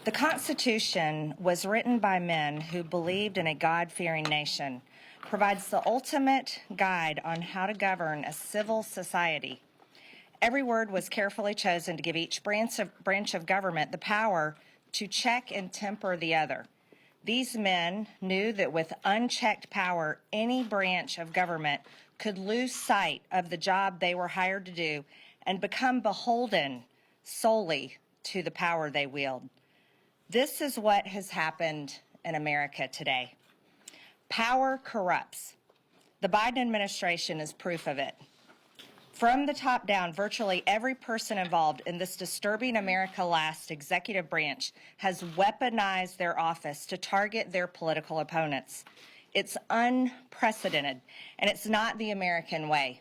The Constitution was written by men who believed in a God-fearing nation, provides the ultimate guide on how to govern a civil society. Every word was carefully chosen to give each branch of government the power to check and temper the other. These men knew that with unchecked power, any branch of government could lose sight of the job they were hired to do and become beholden solely to the power they wield. This is what has happened in America today. Power corrupts. The Biden administration is proof of it. From the top down, virtually every person involved in this disturbing America Last executive branch has weaponized their office to target their political opponents. It's unprecedented, and it's not the American way.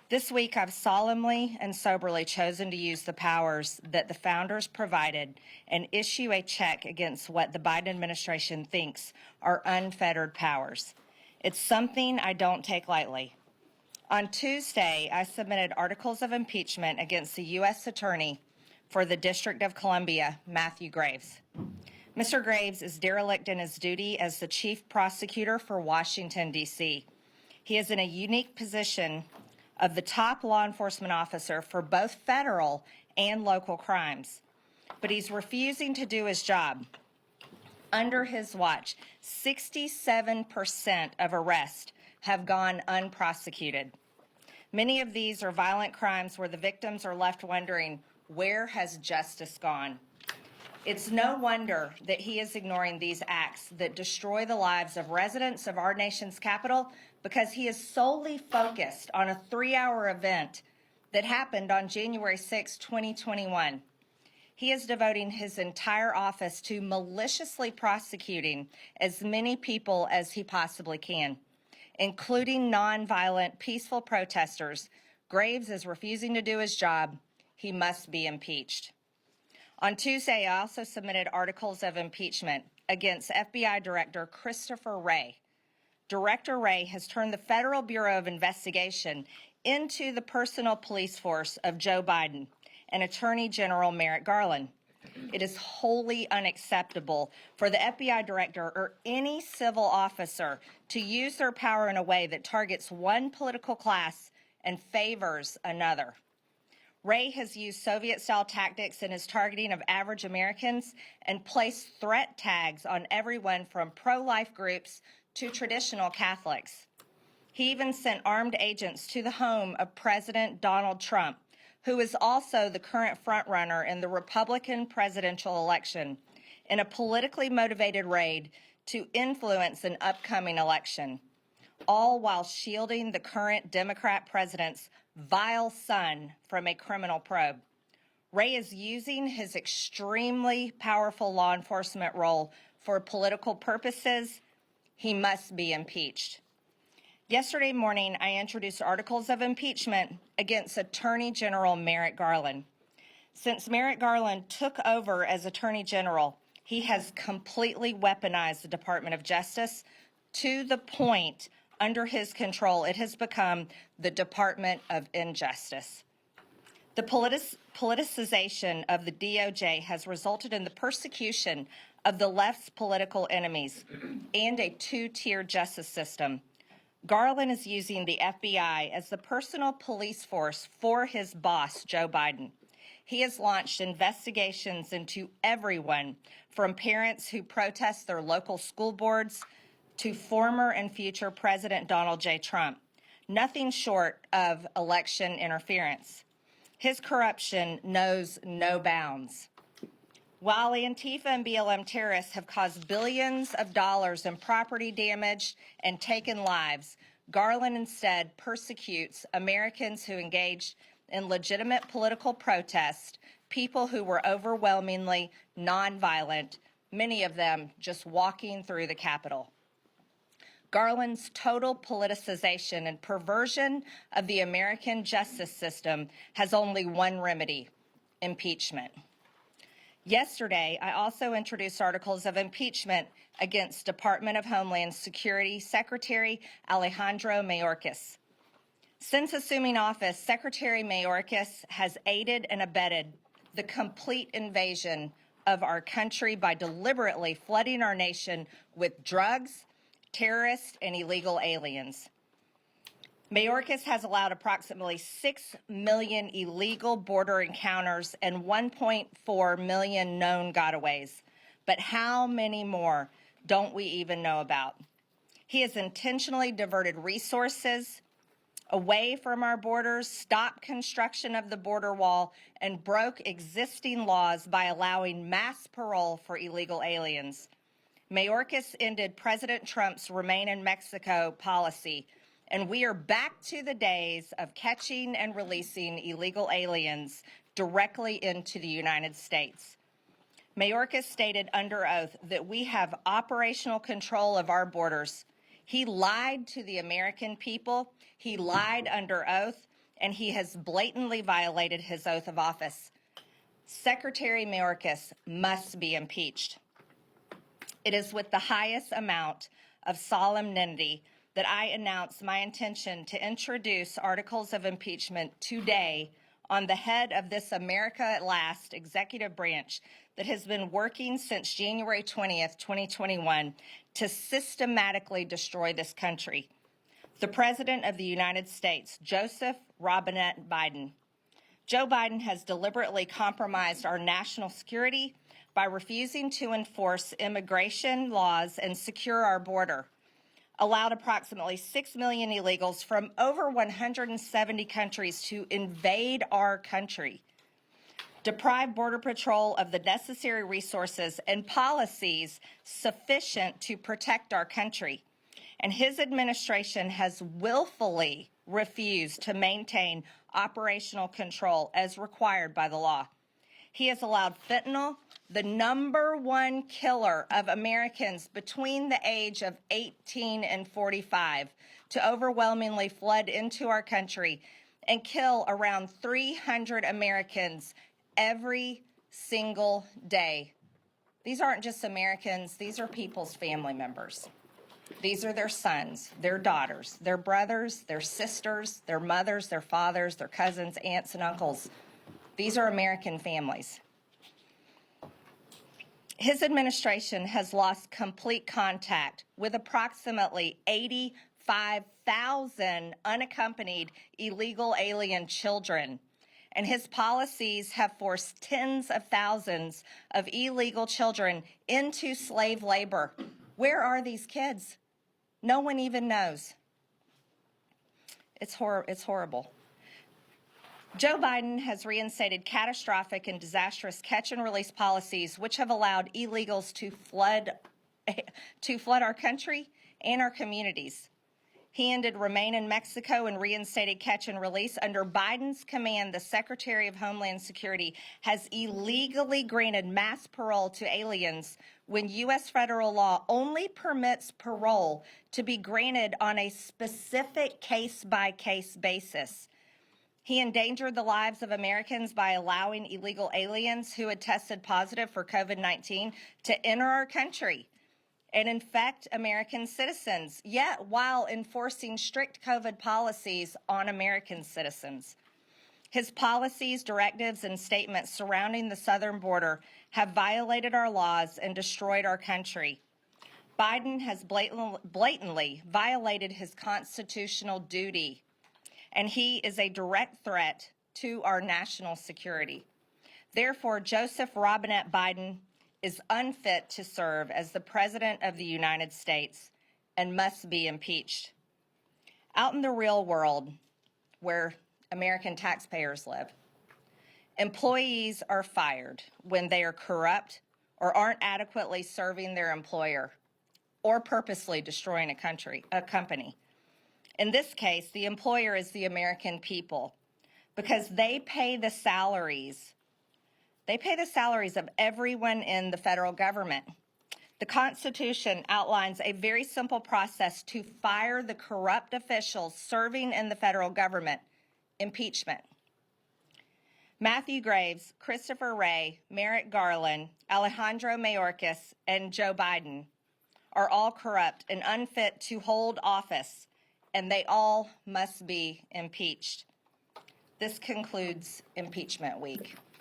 This week, I've solemnly and soberly chosen to use the powers that the founders provided and issue a check against what the Biden administration thinks are unfettered powers. It's something I don't take lightly. On Tuesday, I submitted articles of impeachment against the U.S. Attorney for the District of Columbia, Matthew Graves. Mr. Graves is derelict in his duty as the chief prosecutor for Washington, D.C. He is in a unique position of the top law enforcement officer for both federal and local crimes, but he's refusing to do his job. Under his watch, 67% of arrests have gone unprosecuted. Many of these are violent crimes where the victims are left wondering, where has justice gone? It's no wonder that he is ignoring these acts that destroy the lives of residents of our nation's capital, because he is solely focused on a 3-hour event that happened on January 6, 2021. He is devoting his entire office to maliciously prosecuting as many people as he possibly can, including nonviolent, peaceful protesters. Graves is refusing to do his job. He must be impeached. On Tuesday, I also submitted articles of impeachment against FBI Director Christopher Wray. Director Wray has turned the Federal Bureau of Investigation into the personal police force of Joe Biden and Attorney General Merrick Garland. It is wholly unacceptable for the FBI director or any civil officer to use their power in a way that targets one political class and favors another. Wray has used Soviet-style tactics in his targeting of average Americans and placed threat tags on everyone from pro-life groups to traditional Catholics. He even sent armed agents to the home of President Donald Trump, who is also the current frontrunner in the Republican presidential election, in a politically motivated raid to influence an upcoming election, all while shielding the current Democrat president's vile son from a criminal probe. Wray is using his extremely powerful law enforcement role for political purposes. He must be impeached. Yesterday morning, I introduced articles of impeachment against Attorney General Merrick Garland. Since Merrick Garland took over as Attorney General, he has completely weaponized the Department of Justice to the point, under his control, it has become the Department of Injustice. The politicization of the DOJ has resulted in the persecution of the left's political enemies and a two-tier justice system. Garland is using the FBI as the personal police force for his boss, Joe Biden. He has launched investigations into everyone from parents who protest their local school boards to former and future President Donald J. Trump, nothing short of election interference. His corruption knows no bounds. While Antifa and BLM terrorists have caused billions of dollars in property damage and taken lives, Garland instead persecutes Americans who engaged in legitimate political protest, people who were overwhelmingly nonviolent, many of them just walking through the Capitol. Garland's total politicization and perversion of the American justice system has only one remedy: impeachment. Yesterday, I also introduced articles of impeachment against Department of Homeland Security Secretary Alejandro Mayorkas. Since assuming office, Secretary Mayorkas has aided and abetted the complete invasion of our country by deliberately flooding our nation with drugs, terrorists, and illegal aliens. Mayorkas has allowed approximately 6 million illegal border encounters and 1.4 million known gotaways. But how many more don't we even know about? He has intentionally diverted resources away from our borders, stopped construction of the border wall, and broke existing laws by allowing mass parole for illegal aliens. Mayorkas ended President Trump's Remain in Mexico policy, and we are back to the days of catching and releasing illegal aliens directly into the United States. Mayorkas stated under oath that we have operational control of our borders. He lied to the American people, he lied under oath, and he has blatantly violated his oath of office. Secretary Mayorkas must be impeached. It is with the highest amount of solemnity that I announce my intention to introduce articles of impeachment today on the head of this America at Last executive branch that has been working since January 20th, 2021 to systematically destroy this country. The President of the United States, Joseph Robinette Biden. Joe Biden has deliberately compromised our national security by refusing to enforce immigration laws and secure our border, allowed approximately 6 million illegals from over 170 countries to invade our country, deprived Border Patrol of the necessary resources and policies sufficient to protect our country. And his administration has willfully refused to maintain operational control as required by the law. He has allowed fentanyl, the #1 killer of Americans between the age of 18 and 45, to overwhelmingly flood into our country and kill around 300 Americans every single day. These aren't just Americans, these are people's family members. These are their sons, their daughters, their brothers, their sisters, their mothers, their fathers, their cousins, aunts, and uncles. These are American families. His administration has lost complete contact with approximately 85,000 unaccompanied illegal alien children, and his policies have forced tens of thousands of illegal children into slave labor. Where are these kids? No one even knows. It's horrible. Joe Biden has reinstated catastrophic and disastrous catch and release policies which have allowed illegals to flood our country and our communities. He ended Remain in Mexico and reinstated catch and release. Under Biden's command, the Secretary of Homeland Security has illegally granted mass parole to aliens when U.S. federal law only permits parole to be granted on a specific case-by-case basis. He endangered the lives of Americans by allowing illegal aliens who had tested positive for COVID-19 to enter our country and infect American citizens, yet while enforcing strict COVID policies on American citizens. His policies, directives, and statements surrounding the southern border have violated our laws and destroyed our country. Biden has blatantly violated his constitutional duty, and he is a direct threat to our national security. Therefore, Joseph Robinette Biden is unfit to serve as the President of the United States and must be impeached. Out in the real world, where American taxpayers live, employees are fired when they are corrupt or aren't adequately serving their employer or purposely destroying a company. In this case, the employer is the American people because they pay the salaries of everyone in the federal government. The Constitution outlines a very simple process to fire the corrupt officials serving in the federal government: impeachment. Matthew Graves, Christopher Wray, Merrick Garland, Alejandro Mayorkas, and Joe Biden are all corrupt and unfit to hold office, and they all must be impeached. This concludes impeachment week.